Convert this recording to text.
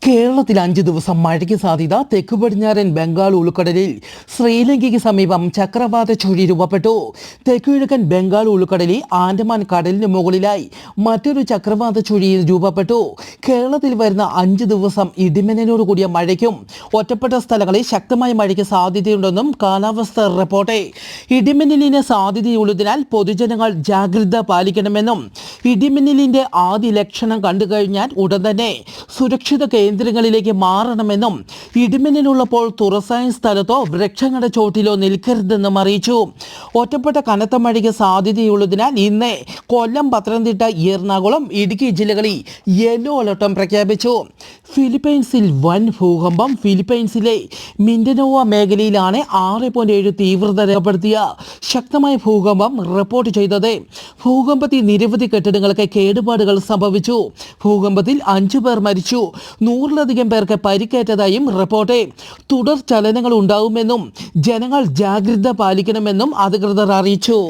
കേരളത്തിൽ 5 ദിവസം മഴയ്ക്ക് സാധ്യത. തെക്ക് പടിഞ്ഞാറൻ ബംഗാൾ ഉൾക്കടലിൽ ശ്രീലങ്കയ്ക്ക് സമീപം ചക്രവാത ചുഴി രൂപപ്പെട്ടു. തെക്കുകിഴക്കൻ ബംഗാൾ ഉൾക്കടലിൽ ആൻഡമാൻ കടലിന് മുകളിലായി മറ്റൊരു ചക്രവാത ചുഴി രൂപപ്പെട്ടു. കേരളത്തിൽ വരുന്ന 5 ദിവസം ഇടിമിന്നലോട് കൂടിയ മഴയ്ക്കും ഒറ്റപ്പെട്ട സ്ഥലങ്ങളിൽ ശക്തമായ മഴയ്ക്ക് സാധ്യതയുണ്ടെന്നും കാലാവസ്ഥ റിപ്പോർട്ട്. ഇടിമിന്നലിന് സാധ്യതയുള്ളതിനാൽ പൊതുജനങ്ങൾ ജാഗ്രത പാലിക്കണമെന്നും ഇടിമിന്നലിന്റെ ആദ്യ ലക്ഷണം കണ്ടുകഴിഞ്ഞാൽ ഉടൻ തന്നെ സുരക്ഷിത കേന്ദ്രങ്ങളിലേക്ക് മാറണമെന്നും ഇടിമിന്നലുള്ളപ്പോൾ തുറസായ സ്ഥലത്തോ വൃക്ഷങ്ങളുടെ ചോട്ടിലോ നിൽക്കരുതെന്നും അറിയിച്ചു. ഒറ്റപ്പെട്ട കനത്ത മഴയ്ക്ക് സാധ്യതയുള്ളതിനാൽ ഇന്ന് കൊല്ലം, പത്തനംതിട്ട, എറണാകുളം, ഇടുക്കി ജില്ലകളിൽ യെല്ലോ അലർട്ടും പ്രഖ്യാപിച്ചു. ഫിലിപ്പൈൻസിൽ വൻ ഭൂകമ്പം. ഫിലിപ്പൈൻസിലെ മിൻഡനോവ മേഖലയിലാണ് 6.7 തീവ്രത രേഖപ്പെടുത്തിയ ശക്തമായ ഭൂകമ്പം റിപ്പോർട്ട് ചെയ്തത്. ഭൂകമ്പത്തിൽ നിരവധി കെട്ടിടങ്ങൾക്ക് കേടുപാടുകൾ സംഭവിച്ചു. ഭൂകമ്പത്തിൽ 5 പേർ മരിച്ചു. 100-ലധികം പേർക്ക് പരിക്കേറ്റതായും റിപ്പോർട്ട്. തുടർ ചലനങ്ങൾ ഉണ്ടാവുമെന്നും ജനങ്ങൾ ജാഗ്രത പാലിക്കണമെന്നും അധികൃതർ അറിയിച്ചു.